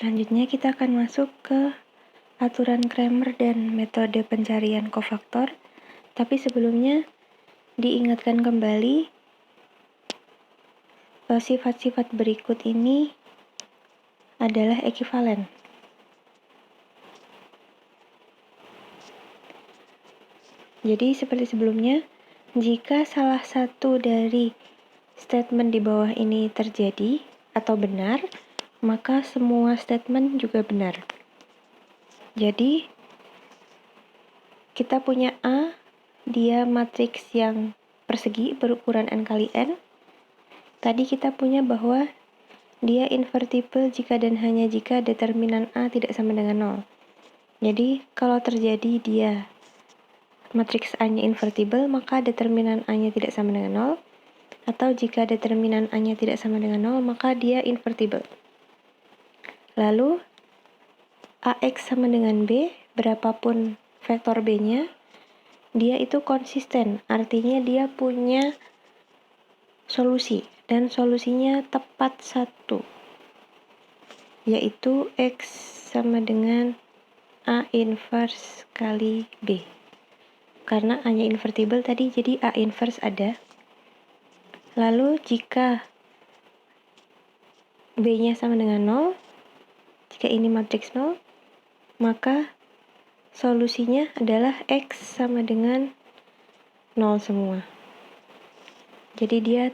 Selanjutnya kita akan masuk ke aturan Cramer dan metode pencarian kofaktor. Tapi sebelumnya diingatkan kembali sifat-sifat berikut ini adalah ekivalen. Jadi seperti sebelumnya, jika salah satu dari statement di bawah ini terjadi atau benar, maka semua statement juga benar. Jadi kita punya A, dia matriks yang persegi berukuran n kali n. Tadi kita punya bahwa dia invertible jika dan hanya jika determinan A tidak sama dengan 0. Jadi kalau terjadi dia matriks A-nya invertible, maka determinan A-nya tidak sama dengan 0. Atau jika determinan A-nya tidak sama dengan 0, maka dia invertible. Lalu AX sama dengan B, berapapun vektor B-nya, dia itu konsisten. Artinya dia punya solusi. Dan solusinya tepat 1. Yaitu X sama dengan A inverse kali B. Karena A-nya invertible tadi, jadi A inverse ada. Lalu jika B-nya sama dengan 0, jika ini matriks 0, maka solusinya adalah X sama dengan 0 semua. Jadi dia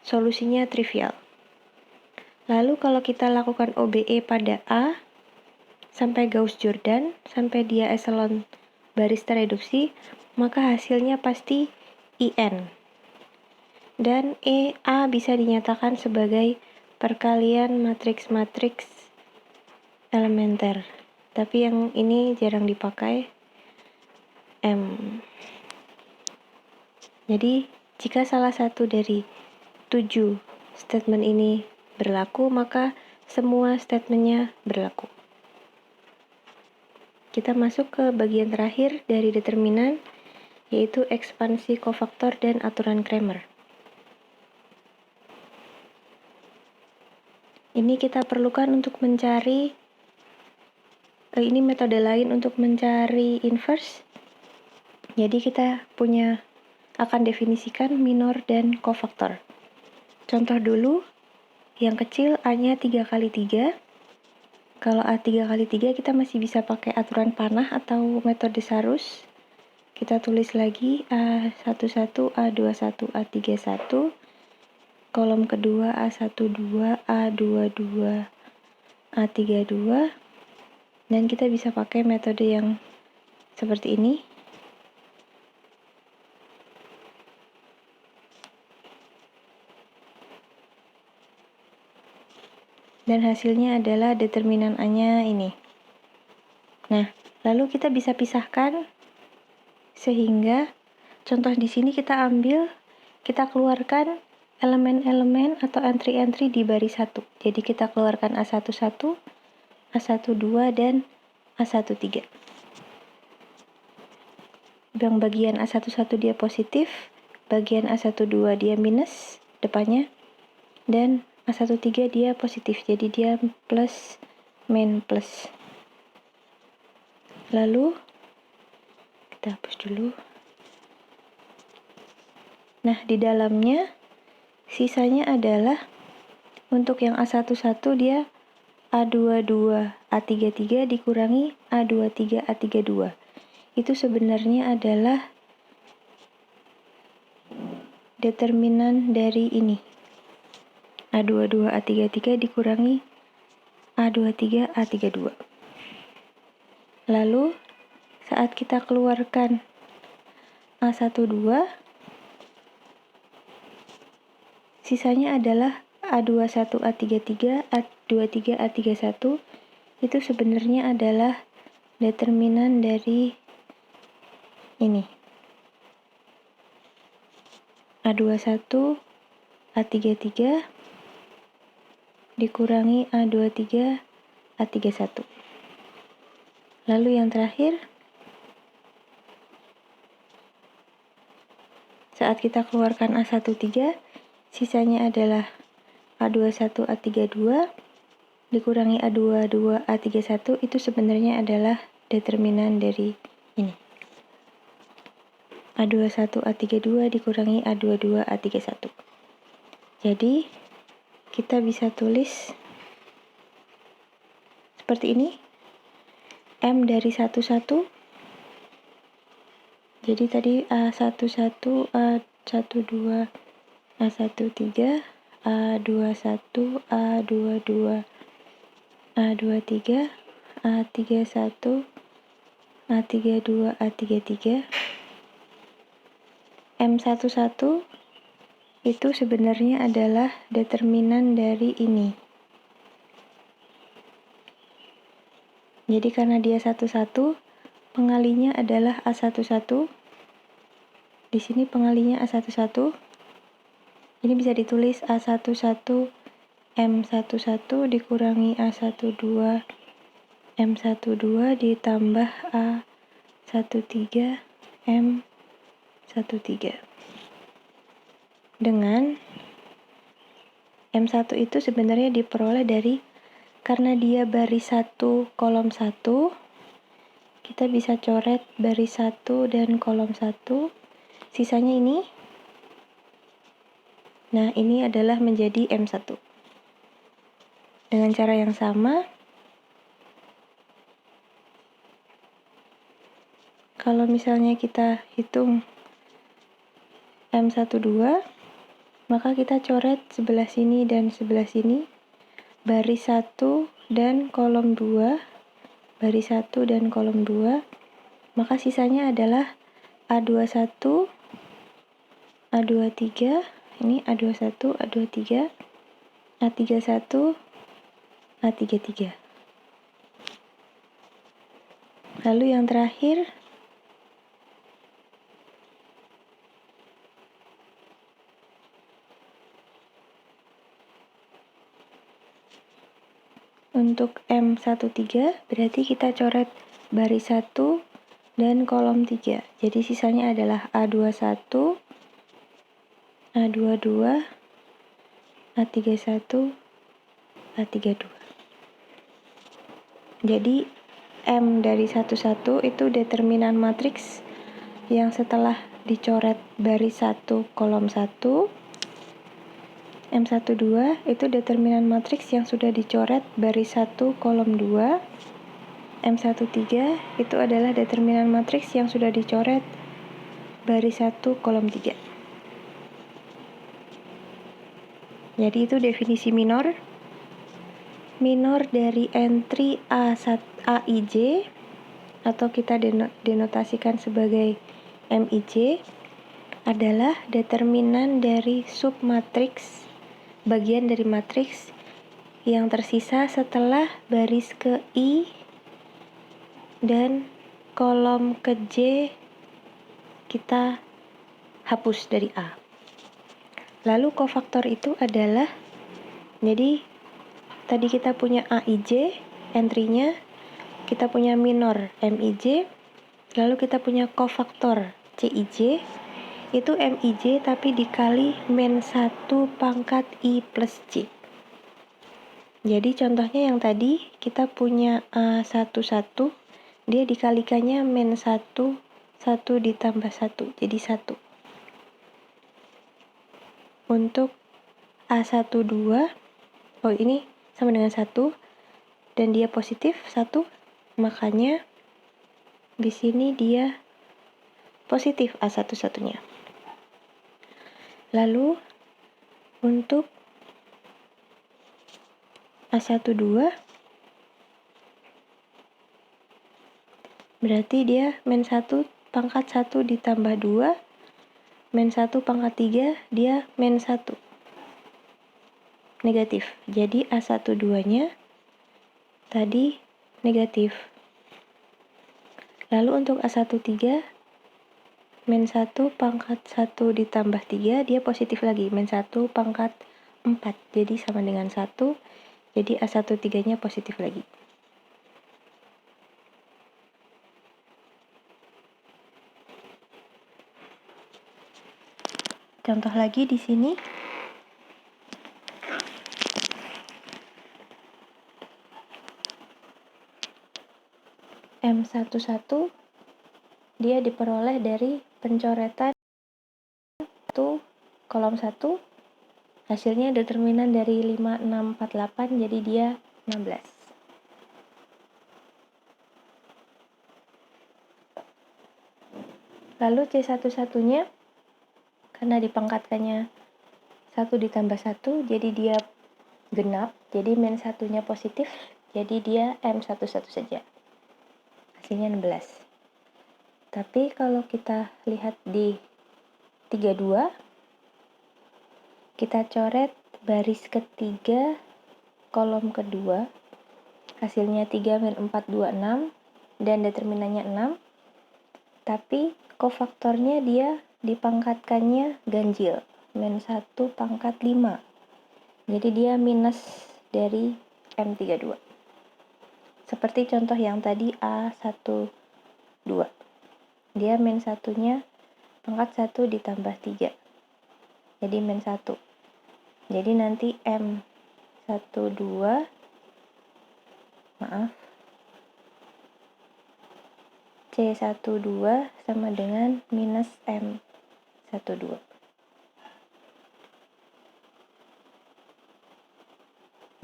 solusinya trivial. Lalu kalau kita lakukan OBE pada A, sampai Gauss-Jordan, sampai dia echelon baris tereduksi, maka hasilnya pasti IN. Dan A bisa dinyatakan sebagai perkalian matriks-matriks elementer. Tapi yang ini jarang dipakai. Jadi, jika salah satu dari 7 statement ini berlaku, maka semua statementnya berlaku. Kita masuk ke bagian terakhir dari determinan, yaitu ekspansi kofaktor dan aturan Cramer. Ini kita perlukan untuk mencari, ini metode lain untuk mencari inverse. Jadi kita akan definisikan minor dan kofaktor. Contoh dulu, yang kecil A-nya 3 kali 3. Kalau A 3 kali 3 kita masih bisa pakai aturan panah atau metode Sarus. Kita tulis lagi A11, A21, A31. Kolom kedua A12, A22, A32. Dan kita bisa pakai metode yang seperti ini. Dan hasilnya adalah determinan A-nya ini. Nah, lalu kita bisa pisahkan sehingga contoh di sini kita keluarkan elemen-elemen atau entry-entry di baris 1. Jadi kita keluarkan A11, A12 dan A13. Yang bagian A11 dia positif, bagian A12 dia minus depannya, dan A13 dia positif, jadi dia plus, min plus. Lalu kita hapus dulu. Nah, di dalamnya sisanya adalah untuk yang A11 dia A22 A33 dikurangi A23 A32. Itu sebenarnya adalah determinan dari ini. A22 A33 dikurangi A23 A32. Lalu saat kita keluarkan A12, sisanya adalah A21 A33 A23 A31. Itu sebenarnya adalah determinan dari ini. A21 A33 dikurangi A23 A31. Lalu yang terakhir, saat kita keluarkan A13, sisanya adalah A21 A32 dikurangi A22 A31 itu sebenarnya adalah determinan dari ini. A21 A32 dikurangi A22 A31. Jadi kita bisa tulis seperti ini. M dari 11. Jadi tadi A11 A12 A13 A21 A22 A23 A31 A32 A33. M11 itu sebenarnya adalah determinan dari ini. Jadi karena dia 11, pengalinya adalah A11. Di sini pengalinya A11. Ini bisa ditulis A11 M11 dikurangi A12 M12 ditambah A13 M13. Dengan M1 itu sebenarnya diperoleh dari, karena dia baris 1 kolom 1, kita bisa coret baris 1 dan kolom 1, sisanya ini. Nah, ini adalah menjadi M1. Dengan cara yang sama, kalau misalnya kita hitung M12, maka kita coret sebelah sini dan sebelah sini, baris 1 dan kolom 2, baris 1 dan kolom 2, maka sisanya adalah A21, A23, ini A21, A23, A31, A33. Lalu yang terakhir, untuk M13 berarti kita coret baris 1 dan kolom 3. Jadi sisanya adalah A21, A22, A31, A32. Jadi M dari 11 itu determinan matriks yang setelah dicoret baris 1 kolom 1. M12 itu determinan matriks yang sudah dicoret baris 1 kolom 2. M13 itu adalah determinan matriks yang sudah dicoret baris 1 kolom 3. Jadi itu definisi minor. Minor dari entry AIJ atau kita denotasikan sebagai MIJ adalah determinan dari submatriks, bagian dari matriks yang tersisa setelah baris ke I dan kolom ke J kita hapus dari A. Lalu kofaktor itu adalah, jadi tadi kita punya AIJ, entry-nya, kita punya minor MIJ, lalu kita punya kofaktor CIJ, itu MIJ tapi dikali min 1 pangkat I plus J. Jadi contohnya yang tadi, kita punya A11, dia dikalikannya min 1, 1 ditambah 1, jadi 1. Untuk A12, ini sama dengan 1, dan dia positif 1, makanya di sini dia positif A11-nya. Lalu untuk A12 berarti dia min 1 pangkat 1 ditambah 2, min 1 pangkat 3, dia min 1. Negatif. Jadi A12-nya tadi negatif. Lalu untuk A13, min 1 pangkat 1 ditambah 3, dia positif lagi, min 1 pangkat 4, jadi sama dengan 1, jadi A13-nya positif lagi. Contoh lagi di sini. M11 dia diperoleh dari pencoretan 1 kolom 1, hasilnya determinan dari 5, 6, 4, 8, jadi dia 16. Lalu C11-nya, karena dipangkatkannya 1 ditambah 1, jadi dia genap, jadi min 1-nya positif, jadi dia M11 saja. Hasilnya 16. Tapi kalau kita lihat di 32, kita coret baris ketiga, kolom kedua, hasilnya 3 min 4, 2, 6, dan determinannya 6, tapi kofaktornya dia dipangkatkannya ganjil, min 1 pangkat 5, jadi dia minus dari M32. Seperti contoh yang tadi A12, dia min 1-nya pangkat 1 ditambah 3, jadi min 1. Jadi nanti C12 sama dengan minus M12.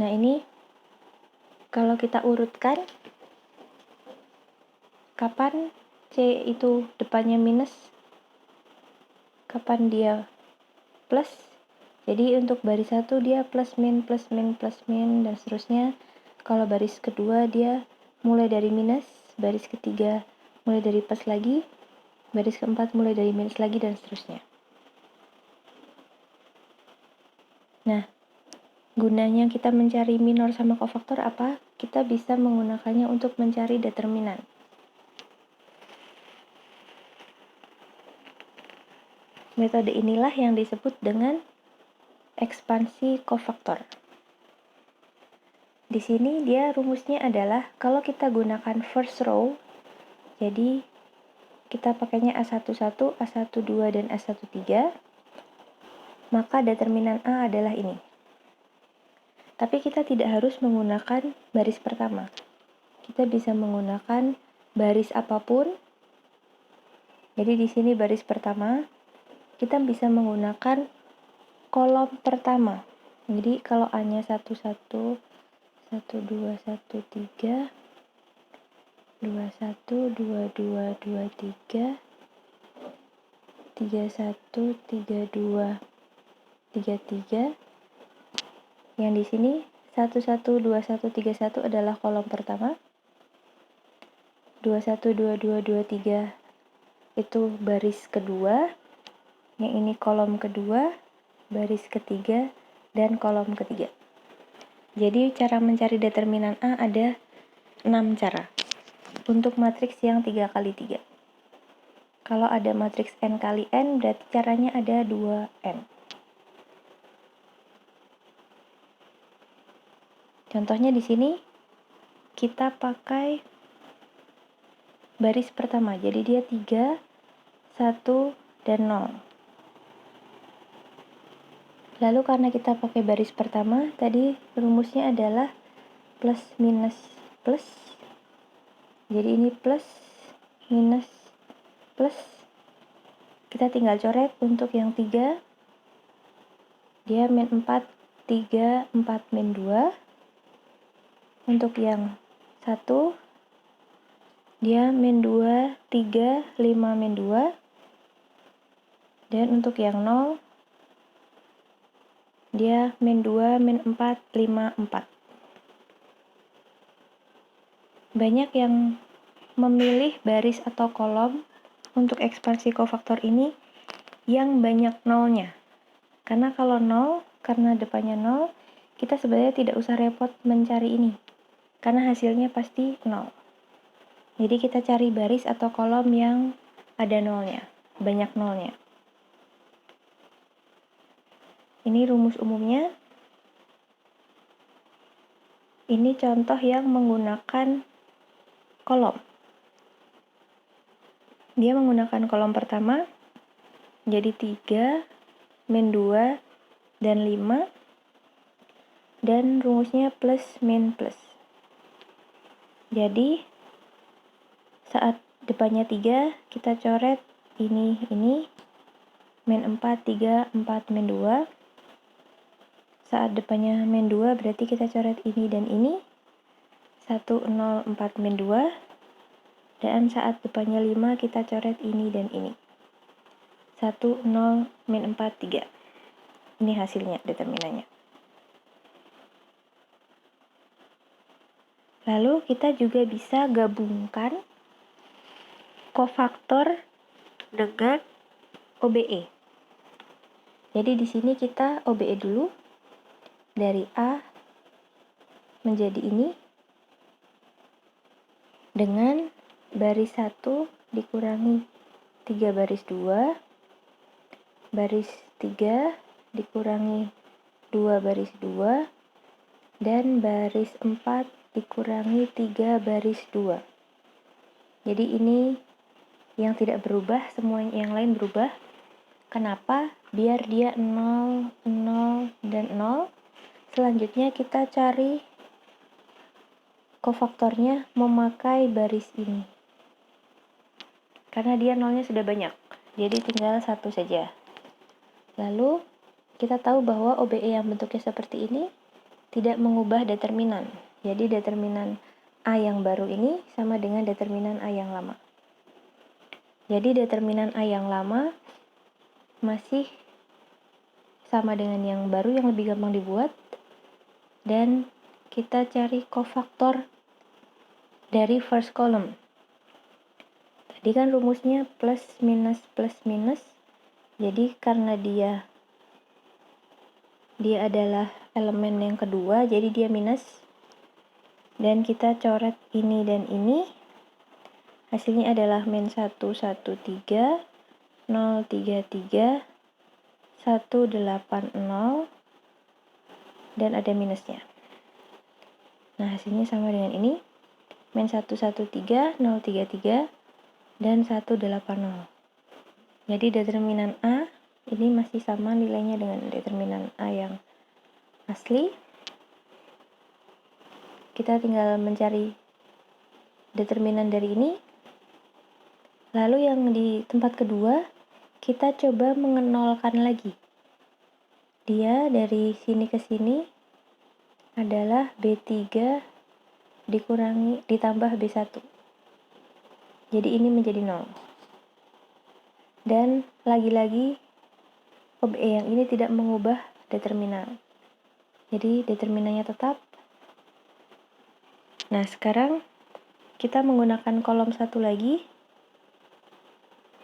Nah ini kalau kita urutkan, kapan C itu depannya minus, kapan dia plus. Jadi untuk baris 1 dia plus min, dan seterusnya. Kalau baris kedua dia mulai dari minus, baris ketiga mulai dari plus lagi, baris keempat mulai dari minus lagi, dan seterusnya. Nah, gunanya kita mencari minor sama kofaktor apa? Kita bisa menggunakannya untuk mencari determinan. Metode inilah yang disebut dengan ekspansi kofaktor. Di sini dia rumusnya adalah kalau kita gunakan first row, jadi kita pakainya A11, A12, dan A13, maka determinan A adalah ini. Tapi kita tidak harus menggunakan baris pertama. Kita bisa menggunakan baris apapun. Jadi di sini baris pertama, kita bisa menggunakan kolom pertama. Jadi kalau A-nya 11, 12, 13, 21, 22, 23, 31, 32, 33. Yang di sini 11, 21, 31 adalah kolom pertama. 21, 22, 23 itu baris kedua. Yang ini kolom kedua, baris ketiga, dan kolom ketiga. Jadi cara mencari determinan A ada 6 cara. Untuk matriks yang 3 kali 3. Kalau ada matriks n kali n, berarti caranya ada 2n. Contohnya di sini kita pakai baris pertama. Jadi dia 3, 1, dan 0. Lalu karena kita pakai baris pertama, tadi rumusnya adalah plus minus plus. Jadi ini plus minus plus. Kita tinggal coret untuk yang 3. Dia min 4, 3, 4, min 2. Untuk yang 1, dia min 2, 3, 5, min 2. Dan untuk yang 0, dia min 2, min 4, 5, 4. Banyak yang memilih baris atau kolom untuk ekspansi kofaktor ini yang banyak nolnya. Karena kalau 0, karena depannya 0, kita sebenarnya tidak usah repot mencari ini. Karena hasilnya pasti 0. Jadi kita cari baris atau kolom yang ada nolnya, banyak nolnya. Ini rumus umumnya. Ini contoh yang menggunakan kolom. Dia menggunakan kolom pertama, jadi 3, min 2, dan 5. Dan rumusnya plus min plus. Jadi Saat depannya 3, kita coret ini, min 4, 3, 4, min 2. Saat depannya min 2, berarti kita coret ini dan ini. 1, 0, 4, min 2. Dan saat depannya 5, kita coret ini dan ini. 1, 0, min 4, 3. Ini hasilnya, determinannya. Lalu kita juga bisa gabungkan kofaktor dengan OBE. Jadi di sini kita OBE dulu. Dari A menjadi ini dengan baris 1 dikurangi 3 baris 2, baris 3 dikurangi 2 baris 2, dan baris 4 dikurangi 3 baris 2. Jadi ini yang tidak berubah, semua yang lain berubah. Kenapa? Biar dia 0, 0, dan 0. Selanjutnya kita cari kofaktornya memakai baris ini. Karena dia nolnya sudah banyak, jadi tinggal 1 saja. Lalu kita tahu bahwa OBE yang bentuknya seperti ini tidak mengubah determinan. Jadi determinan A yang baru ini sama dengan determinan A yang lama. Jadi determinan A yang lama masih sama dengan yang baru yang lebih gampang dibuat. Dan kita cari kofaktor dari first column. Tadi kan rumusnya plus minus plus minus. Jadi karena dia adalah elemen yang kedua, jadi dia minus. Dan kita coret ini dan ini. Hasilnya adalah min 1, 1, 3, 0, 3, 3, 1, 8, 0, dan ada minusnya. Nah, hasilnya sama dengan ini. Min 1, 1, 3, 0, 3, 3, dan 1, 8, 0. Jadi determinan A ini masih sama nilainya dengan determinan A yang asli. Kita tinggal mencari determinan dari ini. Lalu yang di tempat kedua, kita coba mengenolkan lagi. Dia dari sini ke sini adalah B3 ditambah B1. Jadi ini menjadi 0. Dan lagi-lagi OBE yang ini tidak mengubah determinan. Jadi determinannya tetap. Nah, sekarang kita menggunakan kolom 1 lagi.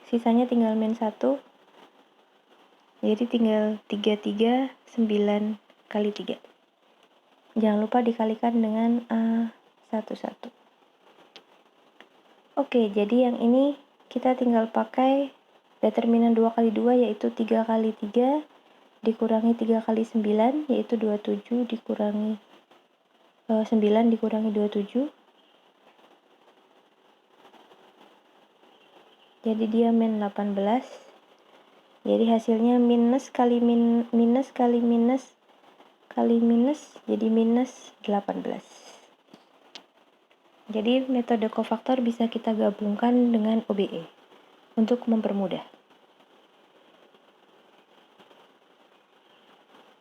Sisanya tinggal min 1. Jadi tinggal 3, 3, 9 kali 3. Jangan lupa dikalikan dengan A11. Oke, jadi yang ini kita tinggal pakai determinan 2 kali 2 yaitu 3 kali 3 dikurangi 3 kali 9 yaitu 27 dikurangi 9 dikurangi 27. Jadi dia min 18. Jadi hasilnya minus kali minus kali minus kali minus jadi minus 18. Jadi metode kofaktor bisa kita gabungkan dengan OBE untuk mempermudah.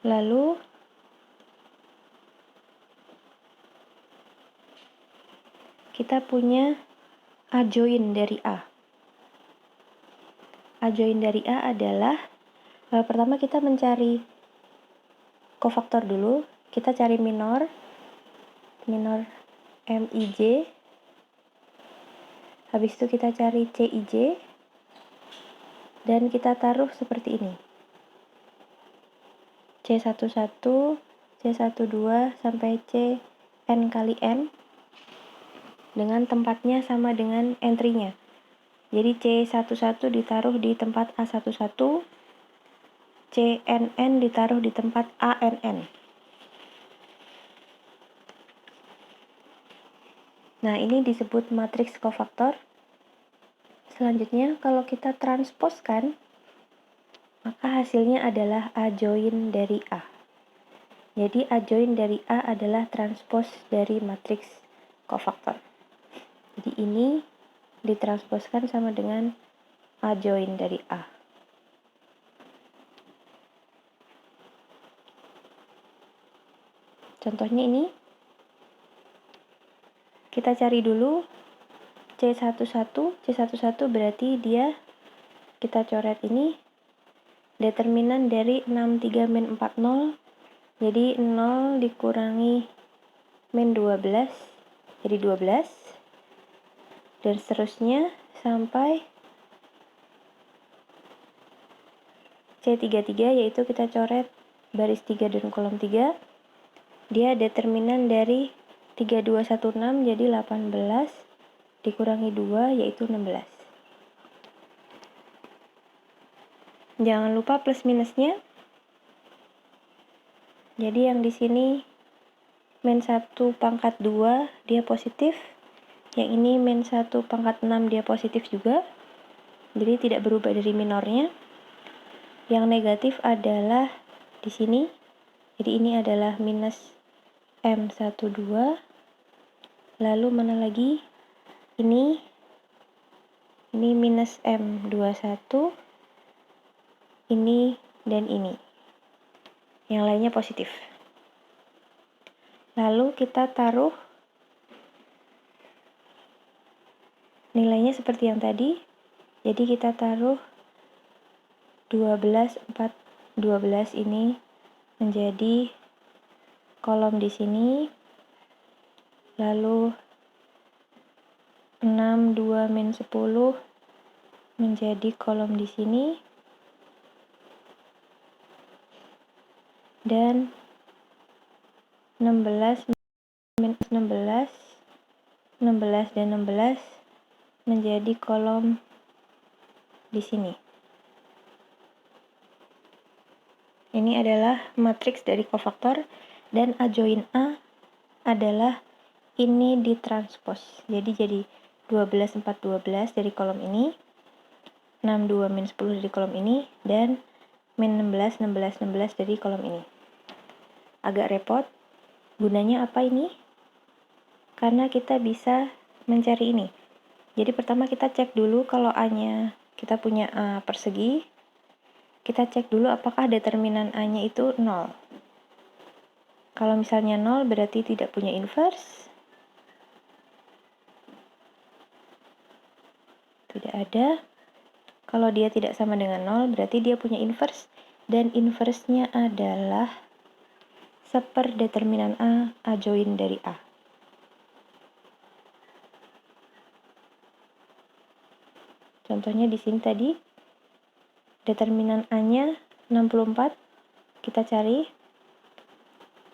Lalu kita punya adjoin dari A. Adjoin dari A adalah pertama kita mencari kofaktor dulu. Kita cari minor MIJ. Habis itu kita cari CIJ. Dan kita taruh seperti ini. C11, C12 sampai Cn kali N. Dengan tempatnya sama dengan entry-nya. Jadi C11 ditaruh di tempat A11. CNN ditaruh di tempat ANN. Nah, ini disebut matriks kofaktor. Selanjutnya, kalau kita transposkan, maka hasilnya adalah adjoin dari A. Jadi, adjoin dari A adalah transpos dari matriks kofaktor. Jadi, ini ditransposkan sama dengan A join dari A. Contohnya ini, kita cari dulu C11. C11 berarti dia, kita coret ini, determinan dari 63 min 40, jadi 0 dikurangi min 12, jadi 12, dan seterusnya sampai C33, yaitu kita coret baris 3 dan kolom 3, dia determinan dari 3216, jadi 18 dikurangi 2, yaitu 16. Jangan lupa plus minusnya. Jadi yang di sini min 1 pangkat 2 dia positif. Yang ini min 1 pangkat 6 dia positif juga. Jadi tidak berubah dari minornya. Yang negatif adalah di sini. Jadi ini adalah minus M12. Lalu mana lagi? Ini minus M21. Ini dan ini. Yang lainnya positif. Lalu kita taruh nilainya seperti yang tadi. Jadi kita taruh 12 ini menjadi kolom di sini. Lalu 6 2 min 10 menjadi kolom di sini. Dan 16 min 16 dan 16 menjadi kolom di sini. Ini adalah matriks dari kofaktor, dan A join A adalah ini ditranspos. Jadi 12 4 12 dari kolom ini, 6 2 min 10 dari kolom ini, dan min 16 16 16 dari kolom ini. Agak repot. Gunanya apa ini? Karena kita bisa mencari ini. Jadi pertama kita cek dulu kalau A-nya kita punya A persegi. Kita cek dulu apakah determinan A-nya itu 0. Kalau misalnya 0 berarti tidak punya inverse. Tidak ada. Kalau dia tidak sama dengan 0 berarti dia punya inverse. Dan inverse-nya adalah seperdeterminan A join dari A. Contohnya di sini tadi, determinan A-nya 64, kita cari.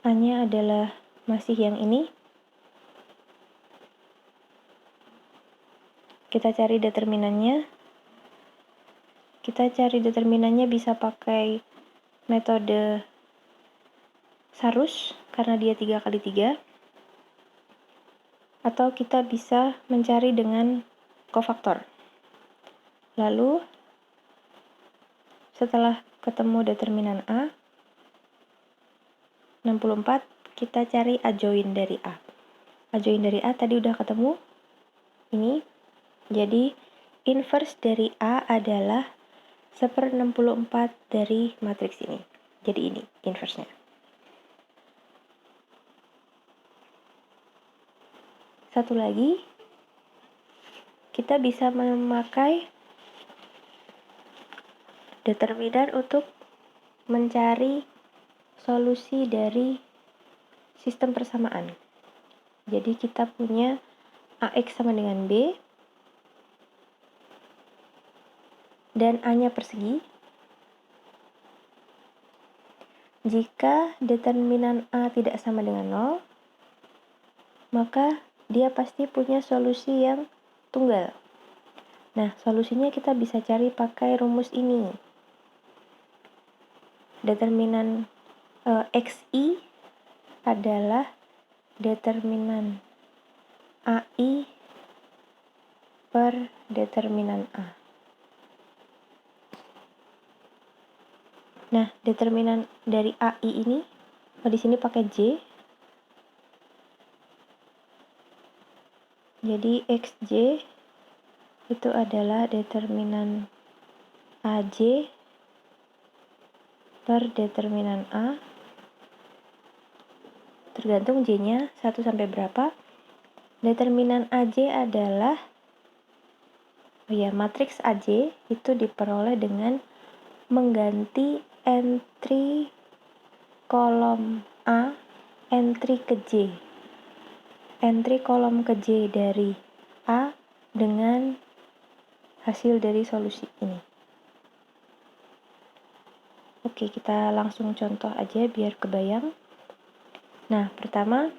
A-nya adalah masih yang ini. Kita cari determinannya. Kita cari determinannya bisa pakai metode Sarus, karena dia 3 kali 3. Atau kita bisa mencari dengan kofaktor. Lalu, setelah ketemu determinan A, 64, kita cari A join dari A. A join dari A tadi udah ketemu. Ini. Jadi, inverse dari A adalah 1/64 dari matriks ini. Jadi ini inverse-nya. Satu lagi, kita bisa memakai determinan untuk mencari solusi dari sistem persamaan. Jadi kita punya AX sama dengan B, dan A-nya persegi. Jika determinan A tidak sama dengan 0, maka dia pasti punya solusi yang tunggal. Nah, solusinya kita bisa cari pakai rumus ini. Determinan XI adalah determinan AI per determinan A. Nah, determinan dari AI ini, di sini pakai J. Jadi XJ itu adalah determinan AJ per determinan A, tergantung J-nya 1 sampai berapa. Determinan AJ adalah matriks AJ itu diperoleh dengan mengganti entry kolom A, entry ke J. Entry kolom ke J dari A dengan hasil dari solusi ini. Oke, kita langsung contoh aja biar kebayang. Nah, pertama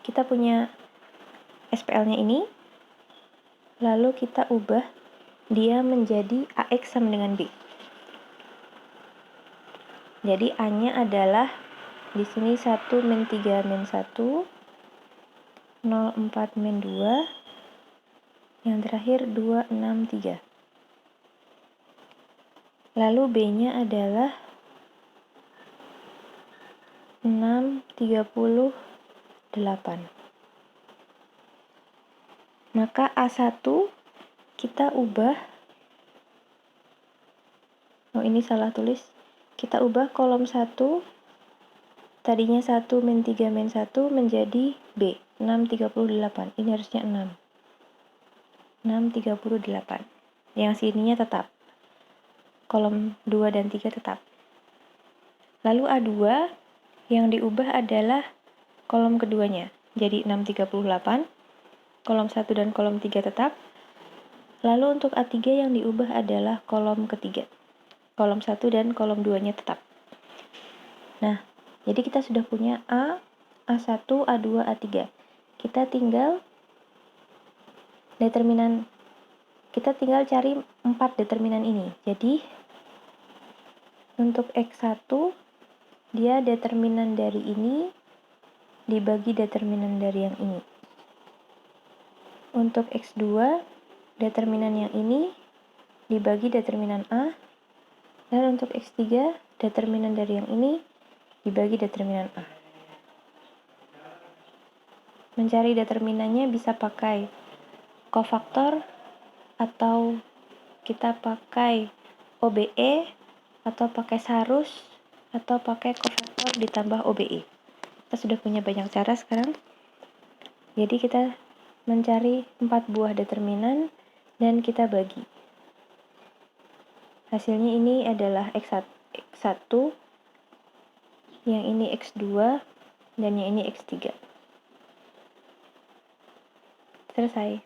kita punya SPL-nya ini, lalu kita ubah dia menjadi AX sama dengan B. Jadi A-nya adalah di sini 1 min 3 min 1, 0,4 min 2, yang terakhir 2, 6, 3. Lalu B-nya adalah 6, 38. Maka A1 kita ubah, ini salah tulis, kita ubah kolom 1, tadinya 1 min 3 min 1 menjadi B, 6, 38. Ini harusnya 6. 6, 38. Yang sininya tetap. Kolom 2 dan 3 tetap. Lalu A2 yang diubah adalah kolom keduanya. Jadi 6, 38. Kolom 1 dan kolom 3 tetap. Lalu untuk A3 yang diubah adalah kolom ketiga. Kolom 1 dan kolom 2-nya tetap. Nah, jadi kita sudah punya A, A1, A2, A3. Kita tinggal cari 4 determinan ini. Jadi, untuk X1, dia determinan dari ini dibagi determinan dari yang ini. Untuk X2, determinan yang ini dibagi determinan A, dan untuk X3, determinan dari yang ini dibagi determinan A. Mencari determinannya bisa pakai kofaktor, atau kita pakai OBE, atau pakai sarus, atau pakai kofaktor ditambah OBE. Kita sudah punya banyak cara sekarang. Jadi kita mencari 4 buah determinan dan kita bagi. Hasilnya ini adalah X1, yang ini X2, dan yang ini X3. Selesai.